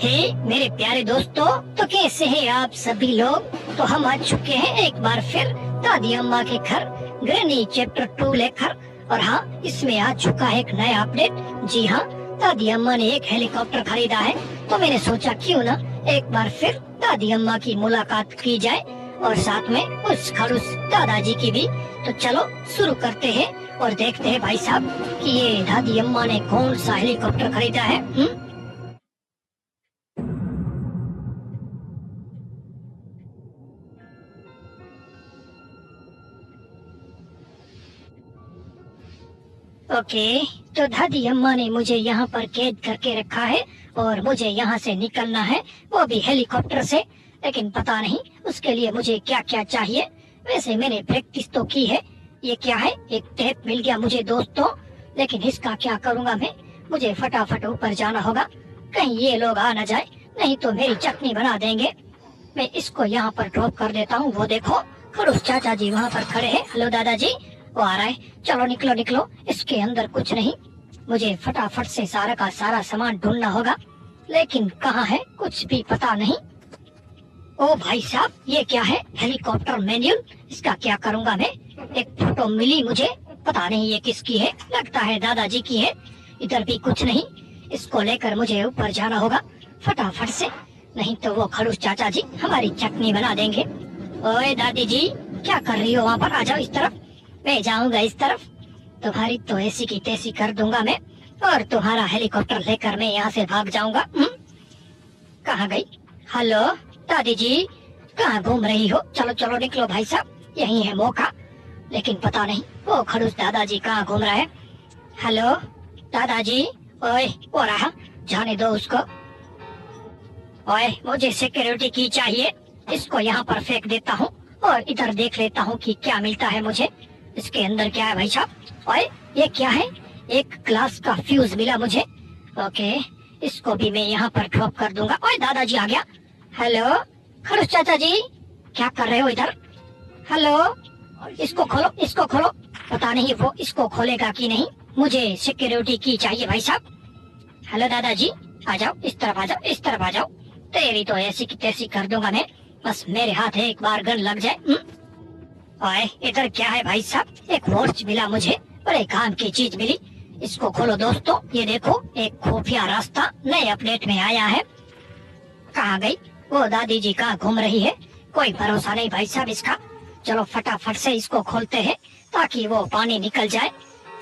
हे मेरे प्यारे दोस्तों, तो कैसे हैं आप सभी लोग। तो हम आ चुके हैं एक बार फिर दादी अम्मा के घर ग्रैनी चैप्टर 2 लेकर। और हाँ, इसमें आ चुका है एक नया अपडेट। जी हाँ, दादी अम्मा ने एक हेलीकॉप्टर खरीदा है। तो मैंने सोचा क्यों ना एक बार फिर दादी अम्मा की मुलाकात की जाए और साथ में उस खड़ूस दादाजी की भी। तो चलो शुरू करते हैं और देखते हैं भाई साहब कि ये दादी अम्मा ने कौन सा हेलीकॉप्टर खरीदा है। ओके, तो दादी अम्मा ने मुझे यहाँ पर कैद करके रखा है और मुझे यहाँ से निकलना है, वो भी हेलीकॉप्टर से। लेकिन पता नहीं उसके लिए मुझे क्या क्या चाहिए। वैसे मैंने प्रैक्टिस तो की है। ये क्या है, एक टेप मिल गया मुझे दोस्तों, लेकिन इसका क्या करूँगा मैं। मुझे फटाफट ऊपर जाना होगा, कहीं ये लोग आ न जाए, नहीं तो मेरी चटनी बना देंगे। मैं इसको यहाँ पर ड्रॉप कर देता हूँ। वो देखो खड़ूस चाचा जी वहाँ पर खड़े हैं। हेलो दादाजी, वो आ रहा है। चलो निकलो निकलो, इसके अंदर कुछ नहीं। मुझे फटाफट से सारा का सारा सामान ढूंढना होगा, लेकिन कहाँ है कुछ भी पता नहीं। ओ भाई साहब, ये क्या है, हेलीकॉप्टर मैनुअल। इसका क्या करूँगा मैं। एक फोटो मिली मुझे, पता नहीं ये किसकी है, लगता है दादाजी की है। इधर भी कुछ नहीं, इसको लेकर मुझे ऊपर जाना होगा फटाफट से, नहीं तो वो खड़ूस चाचा जी हमारी चटनी बना देंगे। ओए दादी जी, क्या कर रही हो वहाँ पर, आ जाओ इस तरफ। मैं जाऊंगा इस तरफ, तुम्हारी तो ऐसी की तैसी कर दूंगा मैं, और तुम्हारा हेलीकॉप्टर लेकर मैं यहाँ से भाग जाऊंगा। कहाँ गई। हेलो दादी जी, कहाँ घूम रही हो। चलो चलो निकलो भाई साहब, यही है मौका। लेकिन पता नहीं वो खड़ूस दादाजी कहाँ घूम रहा है। हेलो दादाजी, ओए वो रहा, जाने दो उसको। ओए मुझे सिक्योरिटी की चाहिए, इसको यहाँ पर फेंक देता हूँ और इधर देख लेता हूँ कि क्या मिलता है मुझे। इसके अंदर क्या है भाई साहब। ओए ये क्या है, एक ग्लास का फ्यूज मिला मुझे। ओके, इसको भी मैं यहाँ पर ड्रॉप कर दूंगा। ओए दादाजी आ गया। हेलो खड़ूस चाचा जी, क्या कर रहे हो इधर। हेलो, इसको खोलो इसको खोलो। पता नहीं वो इसको खोलेगा कि नहीं, मुझे सिक्योरिटी की चाहिए भाई साहब। हेलो दादाजी, आ जाओ इस तरफ, आ जाओ इस तरफ आ जाओ। तेरी तो ऐसी की तैसी कर दूंगा मैं, बस मेरे हाथ है एक बार गन लग जाए। ओए इधर क्या है भाई साहब, एक वॉच मिला मुझे, बड़े काम की चीज मिली। इसको खोलो दोस्तों, ये देखो एक खुफिया रास्ता नए अपडेट में आया है। कहाँ गई वो दादी जी, कहाँ घूम रही है, कोई भरोसा नहीं भाई साहब इसका। चलो फटाफट से इसको खोलते हैं ताकि वो पानी निकल जाए,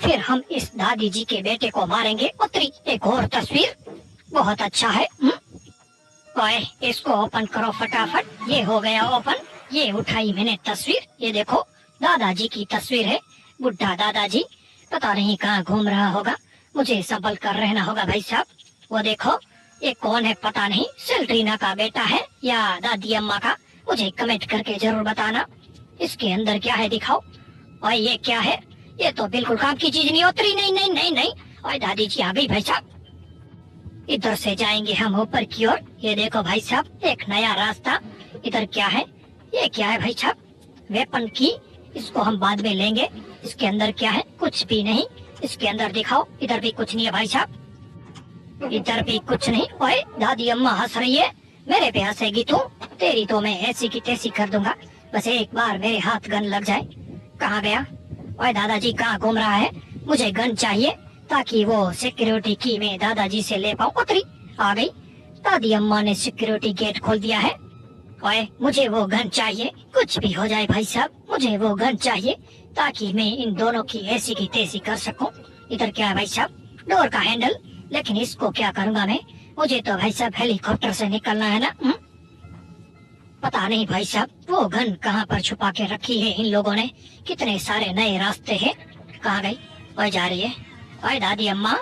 फिर हम इस दादी जी के बेटे को मारेंगे। उतरी एक और तस्वीर, बहुत अच्छा है। ओए इसको ओपन करो फटाफट। ये हो गया ओपन, ये उठाई मैंने तस्वीर। ये देखो दादाजी की तस्वीर है, बुढ़ा दादाजी, पता नहीं कहाँ घूम रहा होगा, मुझे संभल कर रहना होगा भाई साहब। वो देखो ये कौन है पता नहीं, सेल्ट्रीना का बेटा है या दादी अम्मा का, मुझे कमेंट करके जरूर बताना। इसके अंदर क्या है दिखाओ। और ये क्या है, ये तो बिल्कुल काम की चीज नहीं। उतरी नहीं नहीं नहीं नहीं। और दादी जी आ गई भाई साहब, इधर से जाएंगे हम ऊपर की ओर। ये देखो भाई साहब एक नया रास्ता। इधर क्या है, ये क्या है भाई साहब, वेपन की, इसको हम बाद में लेंगे। इसके अंदर क्या है, कुछ भी नहीं। इसके अंदर दिखाओ, इधर भी कुछ नहीं है भाई साहब, इधर भी कुछ नहीं। ओए दादी अम्मा हंस रही है, मेरे पे हंसेगी तू, तेरी तो मैं ऐसी की तैसी कर दूंगा, बस एक बार मेरे हाथ गन लग जाए। कहाँ गया। ओए दादाजी कहाँ घूम रहा है, मुझे गन चाहिए ताकि वो सिक्योरिटी की मैं दादाजी से ले पाऊँ। उतरी, आ गई। दादी अम्मा ने सिक्योरिटी गेट खोल दिया है। ओए मुझे वो गन चाहिए, कुछ भी हो जाए भाई साहब, मुझे वो गन चाहिए ताकि मैं इन दोनों की ऐसी की तैसी कर सकूं। इधर क्या है भाई साहब, डोर का हैंडल, लेकिन इसको क्या करूंगा मैं, मुझे तो भाई साहब हेलीकॉप्टर से निकलना है ना। पता नहीं भाई साहब वो गन कहाँ पर छुपा के रखी है इन लोगों ने, कितने सारे नए रास्ते हैं। कहाँ गई, ओए जा रही है। ओए दादी अम्मा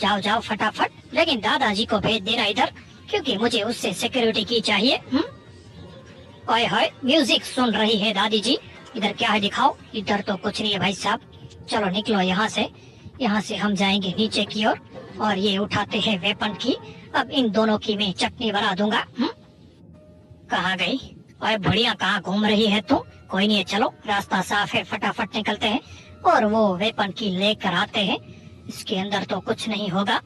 जाओ जाओ फटाफट, लेकिन दादाजी को भेज देना इधर, क्योंकि मुझे उससे सिक्योरिटी की चाहिए। ओए होए म्यूजिक सुन रही है दादी जी। इधर क्या है दिखाओ, इधर तो कुछ नहीं है भाई साहब। चलो निकलो यहाँ से, यहाँ से हम जाएंगे नीचे की ओर और ये उठाते हैं वेपन की। अब इन दोनों की मैं चटनी बना दूंगा। कहाँ गई, ओए बुढ़िया कहाँ घूम रही है तू। कोई नहीं है, चलो रास्ता साफ है, फटाफट निकलते हैं और वो वेपन की लेकर आते हैं। इसके अंदर तो कुछ नहीं होगा।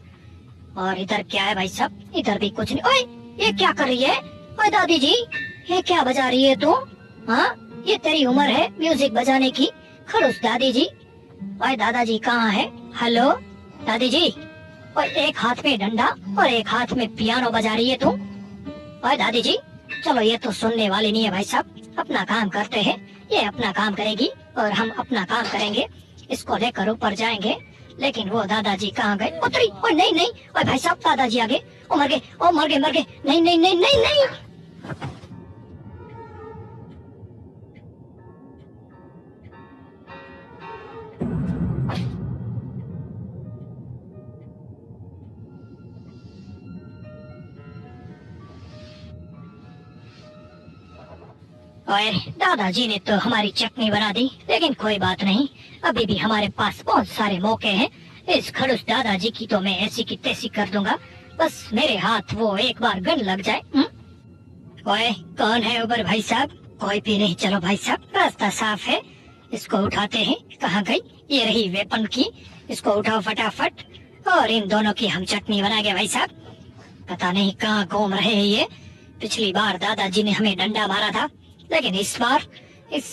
और इधर क्या है भाई साहब? इधर भी कुछ नहीं। ओए, ये क्या कर रही है? ओए दादी जी, ये क्या बजा रही है तू? हाँ, ये तेरी उम्र है म्यूजिक बजाने की? खड़ूस दादी जी। ओए दादाजी कहाँ है? हेलो दादी जी। और एक हाथ में डंडा और एक हाथ में पियानो बजा रही है तू? ओए दादी जी, चलो ये तो सुनने वाली नहीं है भाई साहब, अपना काम करते हैं। ये अपना काम करेगी और हम अपना काम करेंगे। इसको लेकर ऊपर जाएंगे। लेकिन वो दादाजी कहाँ गए? उतरी। ओए नहीं नहीं, ओए भाई साहब दादाजी आगे। ओ मर गए, ओ मर गए, मर गए। नहीं नहीं नहीं नहीं नहीं। ओए, दादाजी ने तो हमारी चटनी बना दी, लेकिन कोई बात नहीं, अभी भी हमारे पास बहुत सारे मौके हैं। इस खड़ूस दादाजी की तो मैं ऐसी की तैसी कर दूंगा, बस मेरे हाथ वो एक बार गन लग जाए। ओए, कौन है ऊपर भाई साहब? कोई भी नहीं। चलो भाई साहब, रास्ता साफ है। इसको उठाते हैं। कहाँ गई? ये रही वेपन की। इसको उठाओ फटाफट और इन दोनों की हम चटनी बनाएंगे भाई साहब। पता नहीं कहाँ घूम रहे हैं ये। पिछली बार दादाजी ने हमें डंडा मारा था, लेकिन इस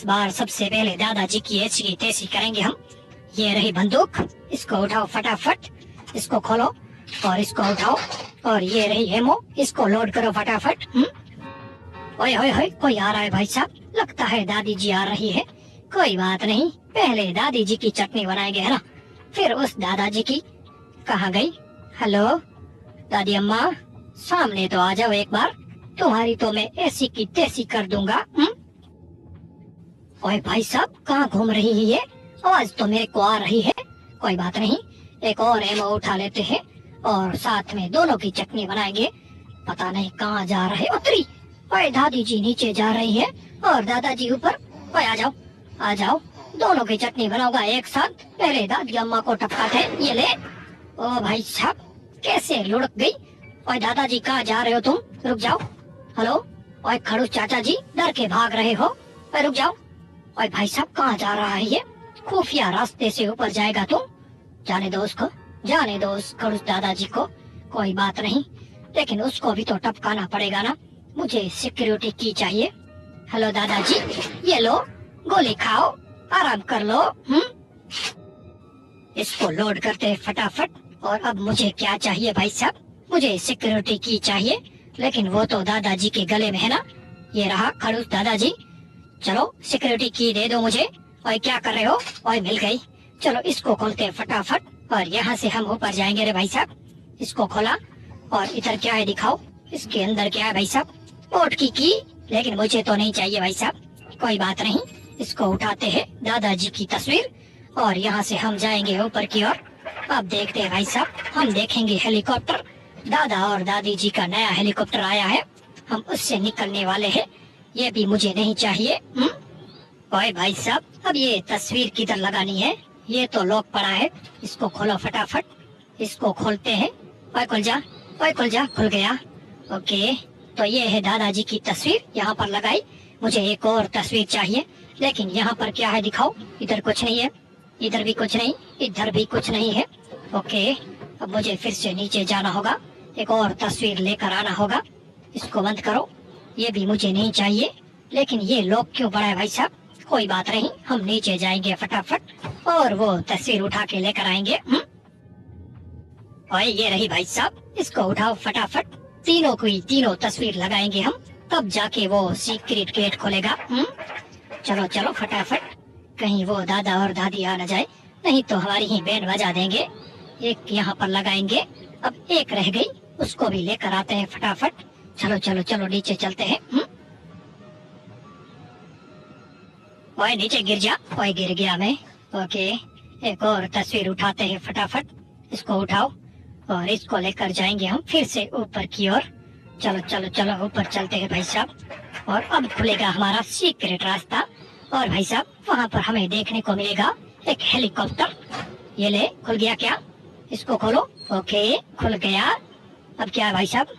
बार सबसे पहले दादाजी की ऐसी की तैसी करेंगे हम। ये रही बंदूक, इसको उठाओ फटाफट। इसको खोलो और इसको उठाओ। और ये रही एमो, इसको लोड करो फटाफट। ओए होए होए, कोई आ रहा है भाई साहब। लगता है दादी जी आ रही है। कोई बात नहीं, पहले दादी जी की चटनी बनाएंगे है ना, फिर उस दादाजी की। कहाँ गई? हेलो दादी अम्मा, सामने तो आ जाओ एक बार। तुम्हारी तो मैं ऐसी की तैसी कर दूंगा। ओए भाई साहब, कहाँ घूम रही है ये? आवाज तो मेरे को आ रही है। कोई बात नहीं, एक और एमो उठा लेते हैं और साथ में दोनों की चटनी बनाएंगे। पता नहीं कहाँ जा रहे। उतरी। ओए दादी जी नीचे जा रही है और दादाजी ऊपर। ओए आ जाओ, आ जाओ, दोनों की चटनी बनाऊंगा एक साथ। पहले दादी अम्मा को टपकाते। ये ले। ओ भाई साहब, कैसे लुढ़क गई। ओए दादाजी कहाँ जा रहे हो तुम? रुक जाओ। हेलो। ओए खड़ूस चाचा जी, डर के भाग रहे हो? ओए रुक जाओ। ओए भाई साहब, कहाँ जा रहा है ये? खुफिया रास्ते से ऊपर जाएगा तुम? जाने दो उसको, जाने दो उस खड़ूस दादाजी को। कोई बात नहीं, लेकिन उसको भी तो टपकाना पड़ेगा ना। मुझे सिक्योरिटी की चाहिए। हेलो दादाजी, ये लो, गोली खाओ, आराम कर लो। इसको लोड करते हैं फटाफट। और अब मुझे क्या चाहिए भाई साहब? मुझे सिक्योरिटी की चाहिए, लेकिन वो तो दादाजी के गले में है ना। ये रहा खड़ूस दादाजी। चलो सिक्योरिटी की दे दो मुझे। और क्या कर रहे हो? और मिल गई। चलो इसको खोलते हैं फटाफट और यहाँ से हम ऊपर जाएंगे। रे भाई साहब, इसको खोला। और इधर क्या है दिखाओ। इसके अंदर क्या है भाई साहब? वोट की, लेकिन मुझे तो नहीं चाहिए भाई साहब। कोई बात नहीं, इसको उठाते हैं दादाजी की तस्वीर और यहाँ से हम जाएंगे ऊपर की ओर। अब देखते हैं भाई साहब, हम देखेंगे हेलीकॉप्टर। दादा और दादी जी का नया हेलीकॉप्टर आया है, हम उससे निकलने वाले हैं। ये भी मुझे नहीं चाहिए। ओए भाई साहब, अब ये तस्वीर किधर लगानी है? ये तो लॉक पड़ा है। इसको खोलो फटाफट। इसको खोलते हैं। ओए खुल जा, ओए खुल जा। खुल गया। ओके, तो ये है दादाजी की तस्वीर, यहाँ पर लगाई। मुझे एक और तस्वीर चाहिए, लेकिन यहाँ पर क्या है दिखाओ। इधर कुछ नहीं है, इधर भी कुछ नहीं, इधर भी कुछ नहीं है। ओके, अब मुझे फिर से नीचे जाना होगा, एक और तस्वीर लेकर आना होगा। इसको बंद करो। ये भी मुझे नहीं चाहिए, लेकिन ये लॉक क्यों पड़ा है भाई साहब? कोई बात नहीं, हम नीचे जाएंगे फटाफट और वो तस्वीर उठा के लेकर आएंगे। और ये रही भाई साहब, इसको उठाओ फटाफट। तीनों की तीनों तस्वीर लगाएंगे हम, तब जाके वो सीक्रेट गेट खोलेगा। चलो चलो फटाफट, कहीं वो दादा और दादी आ न जाए, नहीं तो हमारी ही बैंड बजा देंगे। एक यहाँ पर लगाएंगे। अब एक रह गई, उसको भी लेकर आते हैं फटाफट। चलो चलो चलो नीचे चलते हैं। ओए नीचे गिर जा। ओए गिर गया मैं। ओके, एक और तस्वीर उठाते हैं फटाफट। इसको उठाओ और इसको लेकर जाएंगे हम फिर से ऊपर की ओर। चलो चलो चलो ऊपर चलते हैं भाई साहब। और अब खुलेगा हमारा सीक्रेट रास्ता। और भाई साहब, वहाँ पर हमें देखने को मिलेगा एक हेलीकॉप्टर। ये ले, खुल गया क्या? इसको खोलो। ओके, खुल गया। अब क्या है भाई साहब?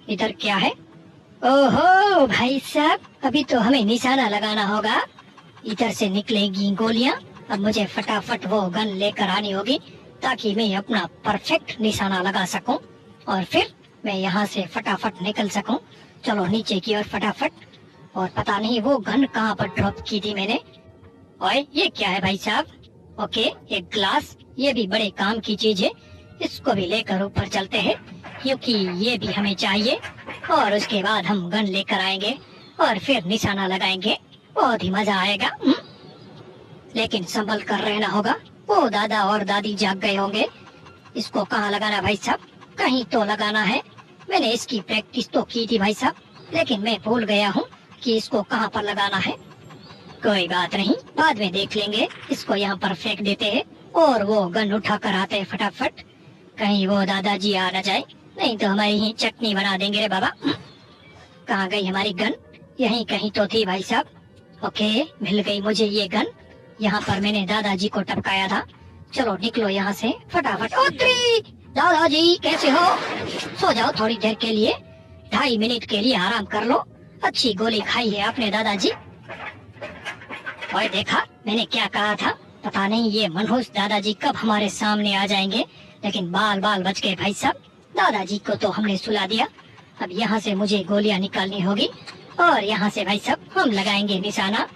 इधर क्या है? ओहो भाई साहब, अभी तो हमें निशाना लगाना होगा। इधर से निकलेगी गोलियां। अब मुझे फटाफट वो गन लेकर आनी होगी ताकि मैं अपना परफेक्ट निशाना लगा सकूं और फिर मैं यहाँ से फटाफट निकल सकूं। चलो नीचे की ओर फटाफट। और पता नहीं वो गन कहाँ पर ड्रॉप की थी मैंने। ओए ये क्या है भाई साहब? ओके, एक ग्लास, ये भी बड़े काम की चीज है। इसको भी लेकर ऊपर चलते हैं क्योंकि ये भी हमें चाहिए। और उसके बाद हम गन लेकर आएंगे और फिर निशाना लगाएंगे। बहुत ही मजा आएगा। लेकिन संभल कर रहना होगा, वो दादा और दादी जाग गए होंगे। इसको कहाँ लगाना भाई साहब? कहीं तो लगाना है। मैंने इसकी प्रैक्टिस तो की थी भाई साहब, लेकिन मैं भूल गया हूँ कि इसको कहाँ पर लगाना है। कोई बात नहीं, बाद में देख लेंगे। इसको यहाँ पर फेंक देते हैं और वो गन उठा कर आते हैं फटाफट। कहीं वो दादाजी आ न जाए, नहीं तो हमारी ही चटनी बना देंगे रे बाबा। कहाँ गई हमारी गन? यहीं कहीं तो थी भाई साहब। ओके, मिल गई मुझे ये गन। यहाँ पर मैंने दादाजी को टपकाया था। चलो निकलो यहाँ से फटाफट। दादाजी कैसे हो? सो जाओ थोड़ी देर के लिए, 2.5 मिनट के लिए आराम कर लो। अच्छी गोली खाई है आपने दादाजी। और देखा मैंने क्या कहा था? पता नहीं ये मनहूस दादाजी कब हमारे सामने आ जाएंगे। लेकिन बाल बाल बच गए भाई साहब। दादाजी को तो हमने सुला दिया। अब यहाँ से मुझे गोलियां निकालनी होगी और यहाँ से भाई साहब हम लगाएंगे निशाना।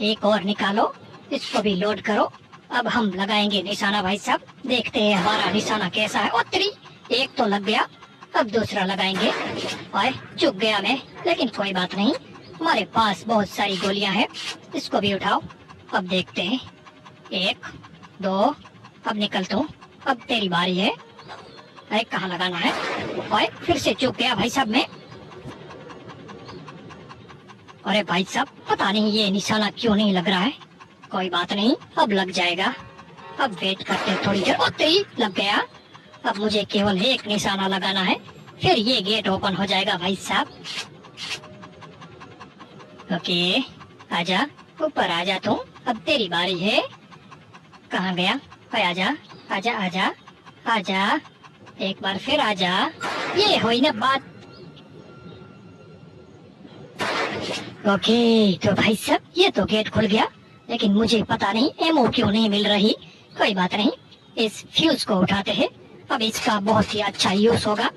एक और निकालो, इसको भी लोड करो। अब हम लगाएंगे निशाना भाई साहब। देखते हैं हमारा निशाना कैसा है। ओ तेरी, एक तो लग गया, अब दूसरा लगाएंगे। ओए चुक गया मैं, लेकिन कोई बात नहीं, हमारे पास बहुत सारी गोलियां हैं। इसको भी उठाओ। अब देखते हैं, 1 2, अब निकलता हूँ। अब तेरी बारी है। अरे कहाँ लगाना है? ओए फिर से चुक गया भाई साहब मैं। अरे भाई साहब पता नहीं ये निशाना क्यों नहीं लग रहा है। कोई बात नहीं, अब लग जाएगा। अब वेट करते थोड़ी देर। ओ तेरी, लग गया। अब मुझे केवल एक निशाना लगाना है, फिर ये गेट ओपन हो जाएगा भाई साहब। ओके, आजा ऊपर आजा तू। अब तेरी बारी है। कहाँ गया? आजा आजा आजा आजा, एक बार फिर आजा। ये हुई ना बात। ओके तो भाई साहब ये तो गेट खुल गया, लेकिन मुझे पता नहीं एमओ क्यों नहीं मिल रही। कोई बात नहीं, इस फ्यूज को उठाते हैं। अब इसका बहुत ही अच्छा यूज होगा।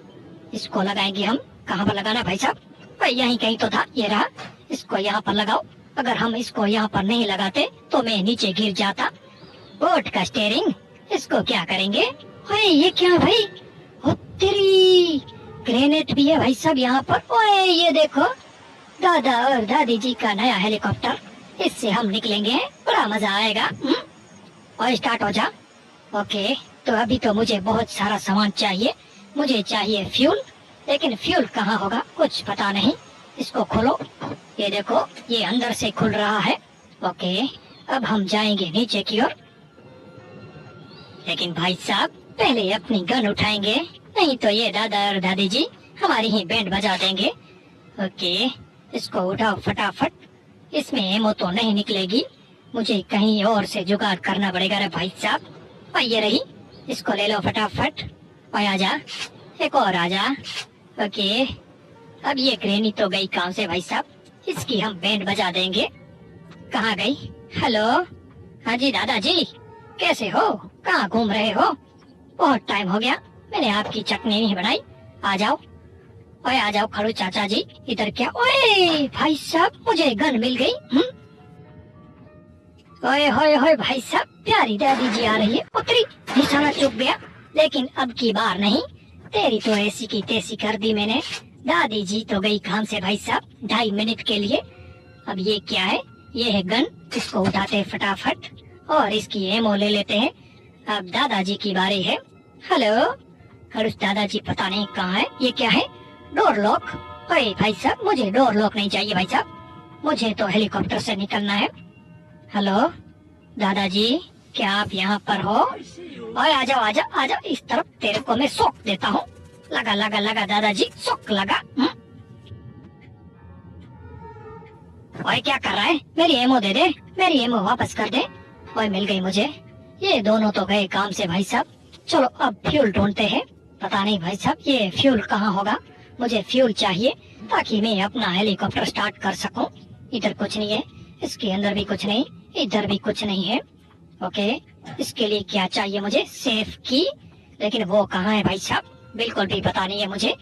इसको लगाएंगे हम। कहाँ पर लगाना भाई साहब? यहीं कहीं तो था, ये रहा। इसको यहाँ पर लगाओ। अगर हम इसको यहाँ पर नहीं लगाते तो मैं नीचे गिर जाता। बोट का स्टीयरिंग, इसको क्या करेंगे? ओए ये क्या भाई? ओ तेरी, ग्रेनेड भी है भाई साहब यहाँ पर। ओए ये देखो, दादा और दादी जी का नया हेलीकॉप्टर। इससे हम निकलेंगे, बड़ा मजा आएगा। और स्टार्ट हो जा। ओके, तो अभी तो मुझे बहुत सारा सामान चाहिए। मुझे चाहिए फ्यूल, लेकिन फ्यूल कहाँ होगा कुछ पता नहीं। इसको खोलो। ये देखो, ये अंदर से खुल रहा है। ओके, अब हम जाएंगे नीचे की ओर। लेकिन भाई साहब पहले अपनी गन उठाएंगे, नहीं तो ये दादा और दादी जी हमारी ही बैंड बजा देंगे। ओके, इसको उठाओ फटाफट। इसमें एमो तो नहीं निकलेगी, मुझे कहीं और से जुगाड़ करना पड़ेगा रे भाई साहब। और ये रही, इसको ले लो फटाफट। और आजा, एक और आजा। ओके, अब ये ग्रेनी तो गई काम से भाई साहब। इसकी हम बैंड बजा देंगे। कहाँ गई? हेलो, हाँ जी दादाजी, कैसे हो? कहाँ घूम रहे हो? बहुत टाइम हो गया, मैंने आपकी चटनी नहीं बनाई। आ जाओ, ओए आ जाओ खड़ू चाचा जी। इधर क्या? ओए भाई साहब मुझे गन मिल गई। ओए होए होए भाई साहब, प्यारी दादी जी आ रही है। उतरी, निशाना चुक गया, लेकिन अब की बार नहीं। तेरी तो ऐसी की तैसी कर दी मैंने। दादी जी तो गई काम से भाई साहब 2.5 मिनट के लिए। अब ये क्या है? ये है गन, इसको उठाते हैं फटाफट और इसकी एमओ ले लेते हैं। अब दादाजी की बारी है। हेलो, खड़ूस दादाजी पता नहीं कहाँ है। ये क्या है? Door lock. ओए भाई साहब मुझे डोर लॉक नहीं चाहिए भाई साहब, मुझे तो हेलीकॉप्टर से निकलना है। हेलो दादाजी, क्या आप यहाँ पर हो? ओए आजा आजा आजा, इस तरफ तेरे को मैं सोक देता हूँ। लगा लगा लगा दादाजी, सोक लगा। ओए क्या कर रहा है? मेरी एमओ दे दे, मेरी एमओ वापस कर दे। ओए मिल गई मुझे। ये दोनों तो गए काम से भाई साहब। चलो अब फ्यूल ढूंढते हैं। पता नहीं भाई साहब ये फ्यूल कहाँ होगा। मुझे फ्यूल चाहिए ताकि मैं अपना हेलीकॉप्टर स्टार्ट कर सकूं। इधर कुछ नहीं है, इसके अंदर भी कुछ नहीं, इधर भी कुछ नहीं है। ओके, इसके लिए क्या चाहिए मुझे? सेफ की। लेकिन वो कहाँ है भाई साहब? बिल्कुल भी पता नहीं है मुझे।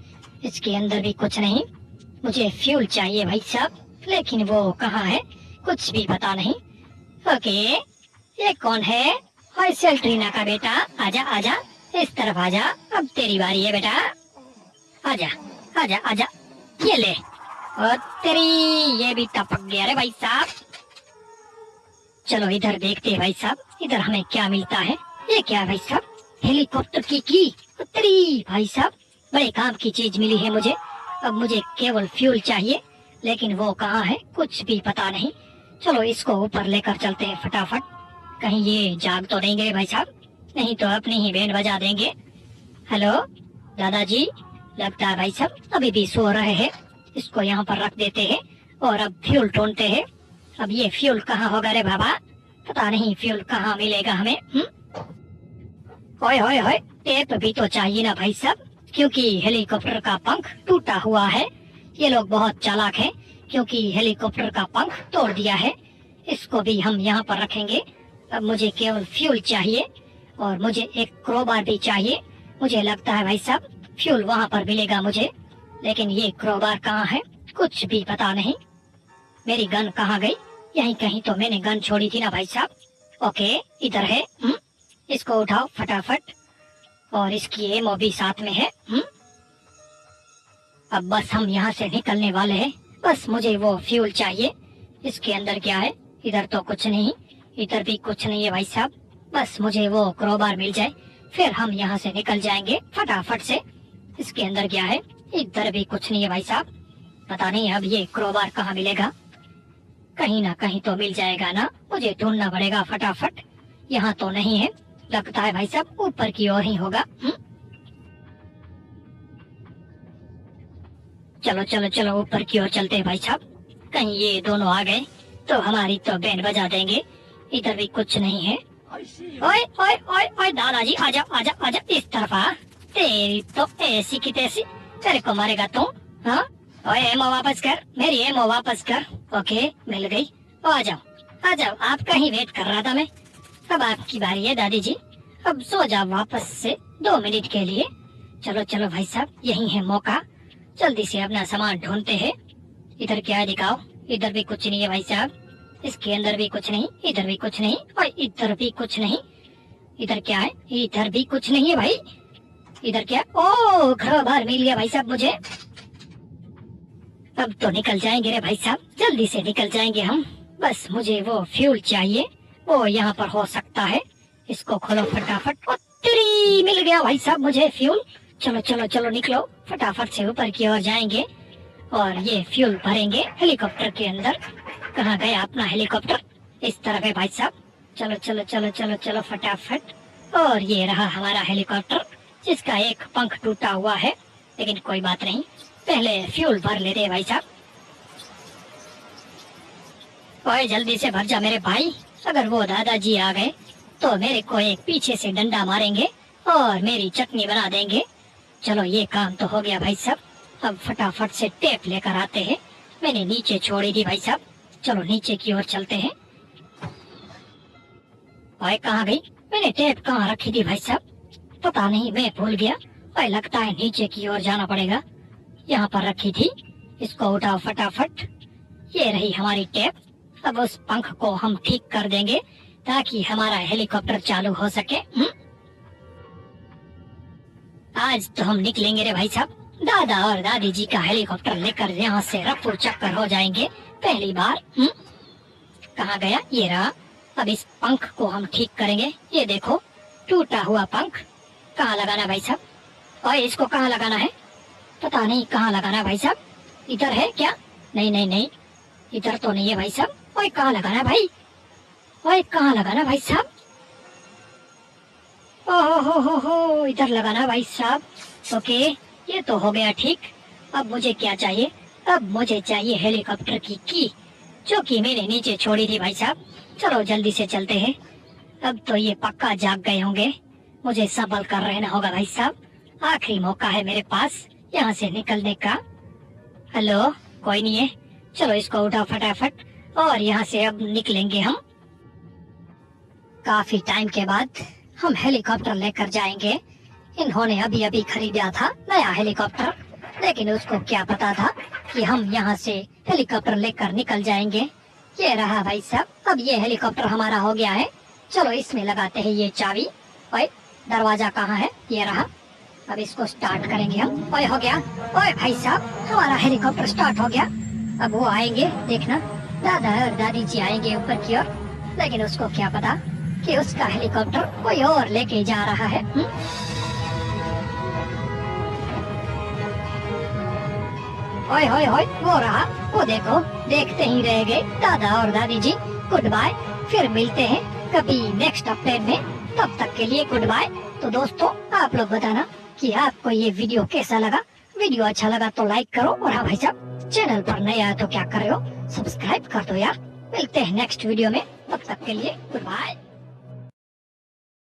इसके अंदर भी कुछ नहीं। मुझे फ्यूल चाहिए भाई साहब, लेकिन वो कहाँ है? कुछ भी पता नहीं। ओके, ये कौन है? हाय सेल्ट्रीना का बेटा, आजा आजा, इस तरफ आजा, अब तेरी बारी है बेटा। आजा आजा आजा, ये ले। और तेरी, ये भी टपक गया रे भाई साहब। चलो इधर देखते हैं भाई साहब, इधर हमें क्या मिलता है। ये क्या है भाई साहब? हेलीकॉप्टर की। तेरी भाई साहब, बड़े काम की चीज मिली है मुझे। अब मुझे केवल फ्यूल चाहिए, लेकिन वो कहाँ है? कुछ भी पता नहीं। चलो इसको ऊपर लेकर चलते हैं फटाफट। कहीं ये जाग तो नहीं गए भाई साहब? नहीं तो अपनी ही बैंड बजा देंगे। हेलो दादाजी, लगता है भाई साहब अभी भी सो रहे हैं। इसको यहाँ पर रख देते हैं और अब फ्यूल ढूंढते हैं। अब ये फ्यूल कहाँ होगा रे बाबा? पता नहीं फ्यूल कहाँ मिलेगा हमें। ओए ओए ओए, टेप भी तो चाहिए ना भाई साहब, क्योंकि हेलीकॉप्टर का पंख टूटा हुआ है। ये लोग बहुत चालाक हैं, क्योंकि हेलीकॉप्टर का पंख तोड़ दिया है। इसको भी हम यहाँ पर रखेंगे। अब मुझे केवल फ्यूल चाहिए और मुझे एक क्रोबार भी चाहिए। मुझे लगता है भाई साहब फ्यूल वहाँ पर मिलेगा मुझे, लेकिन ये क्रोबार कहाँ है? कुछ भी पता नहीं। मेरी गन कहाँ गई? यहीं कहीं तो मैंने गन छोड़ी थी ना भाई साहब। ओके, इधर है। इसको उठाओ फटाफट, और इसकी एमओ भी साथ में है। अब बस हम यहाँ से निकलने वाले हैं। बस मुझे वो फ्यूल चाहिए। इसके अंदर क्या है? इधर तो कुछ नहीं, इधर भी कुछ नहीं है भाई साहब। बस मुझे वो क्रोबार मिल जाए, फिर हम यहाँ से निकल जाएंगे फटाफट से। इसके अंदर क्या है? इधर भी कुछ नहीं है भाई साहब। पता नहीं अब ये क्रोबार कहाँ मिलेगा। कहीं ना कहीं तो मिल जाएगा ना, मुझे ढूंढना पड़ेगा फटाफट। यहाँ तो नहीं है, लगता है भाई साहब ऊपर की ओर ही होगा। चलो चलो चलो, ऊपर की ओर चलते हैं भाई साहब। कहीं ये दोनों आ गए तो हमारी तो बैंड बजा देंगे। इधर भी कुछ नहीं है। ओए ओए ओए ओए दादाजी, आजा आजा आजा, इस तरफ आ। तेरी तो ऐसी की तैसी, तेरे को मारेगा तू। हाँ, ओए एमओ वापस कर, मेरी एमओ वापस कर। ओके, मिल गई। आ जाओ आ जाओ, आपका ही वेट कर रहा था मैं। अब आपकी बारी है दादी जी, अब सो जाओ वापस से 2 मिनट के लिए। चलो चलो भाई साहब, यही है मौका, जल्दी से अपना सामान ढूंढते हैं। इधर क्या है दिखाओ? इधर भी कुछ नहीं है भाई साहब। इसके अंदर भी कुछ नहीं, इधर भी कुछ नहीं, और इधर भी कुछ नहीं। इधर क्या है? इधर भी कुछ नहीं है भाई। इधर क्या? ओ, घरोबार मिल गया भाई साहब मुझे। अब तो निकल जाएंगे रे भाई साहब, जल्दी से निकल जाएंगे हम। बस मुझे वो फ्यूल चाहिए, वो यहाँ पर हो सकता है। इसको खोलो फटाफट। ओ तेरी, मिल गया भाई साहब मुझे फ्यूल। चलो चलो चलो, निकलो फटाफट से, ऊपर की ओर जाएंगे और ये फ्यूल भरेंगे हेलीकॉप्टर के अंदर। कहाँ गया अपना हेलीकॉप्टर? इस तरफ है भाई साहब। चलो चलो चलो चलो चलो फटाफट। और ये रहा हमारा हेलीकॉप्टर, जिसका एक पंख टूटा हुआ है, लेकिन कोई बात नहीं, पहले फ्यूल भर लेते हैं भाई साहब। ओए जल्दी से भर जा मेरे भाई, अगर वो दादाजी आ गए तो मेरे को एक पीछे से डंडा मारेंगे और मेरी चटनी बना देंगे। चलो ये काम तो हो गया भाई साहब। अब फटाफट से टेप लेकर आते हैं, मैंने नीचे छोड़ी थी भाई साहब। चलो नीचे की ओर चलते हैं। ओए कहाँ गई? मैंने टेप कहाँ रखी थी भाई साहब? पता नहीं, मैं भूल गया। ओए लगता है नीचे की ओर जाना पड़ेगा। यहाँ पर रखी थी, इसको उठाओ फटाफट। ये रही हमारी टेप। अब उस पंख को हम ठीक कर देंगे ताकि हमारा हेलीकॉप्टर चालू हो सके। आज तो हम निकलेंगे रे भाई साहब, दादा और दादी जी का हेलीकॉप्टर लेकर यहाँ से रफू चक्कर हो जाएंगे पहली बार। कहाँ गया? ये रहा। अब इस पंख को हम ठीक करेंगे। ये देखो, टूटा हुआ पंख। कहाँ लगाना भाई साहब? और इसको कहाँ लगाना है? पता नहीं कहाँ लगाना भाई साहब। इधर है क्या? नहीं नहीं नहीं, इधर तो नहीं है भाई साहब। ओए कहाँ लगाना भाई? ओए कहाँ लगाना भाई साहब? ओहो हो, इधर लगाना भाई साहब। ओके, ये तो हो गया ठीक। अब मुझे क्या चाहिए? अब मुझे चाहिए हेलीकॉप्टर की जो कि मैंने नीचे छोड़ी थी भाई साहब। चलो जल्दी से चलते हैं। अब तो ये पक्का जाग गए होंगे, मुझे संभल कर रहना होगा भाई साहब। आखिरी मौका है मेरे पास यहाँ से निकलने का। हेलो, कोई नहीं है। चलो इसको उठाओ फटाफट और यहाँ से अब निकलेंगे हम। काफी टाइम के बाद हम हेलीकॉप्टर लेकर जाएंगे। इन्होंने अभी अभी खरीदा था नया हेलीकॉप्टर, लेकिन उसको क्या पता था कि हम यहाँ से हेलीकॉप्टर लेकर निकल जाएंगे। ये रहा भाई साहब, अब ये हेलीकॉप्टर हमारा हो गया है। चलो इसमें लगाते हैं ये चाबी। ओए दरवाजा कहाँ है? ये रहा। अब इसको स्टार्ट करेंगे हम। ओए हो गया। ओए भाई साहब, हमारा हेलीकॉप्टर स्टार्ट हो गया। अब वो आएंगे, देखना दादा और दादी जी आएंगे ऊपर की ओर, लेकिन उसको क्या पता कि उसका हेलीकॉप्टर कोई और लेके जा रहा है। ओए होए होए, वो रहा, वो देखो, देखते ही रह गए दादा और दादी जी। गुड बाय, फिर मिलते हैं कभी नेक्स्ट अपडेट में। तब तक के लिए गुड बाय। तो दोस्तों आप लोग बताना कि आपको ये वीडियो कैसा लगा। वीडियो अच्छा लगा तो लाइक करो, और हाँ भाई साहब चैनल पर नया है तो क्या कर रहे हो, सब्सक्राइब कर दो यार। मिलते हैं नेक्स्ट वीडियो में, तब तक के लिए गुड बाय।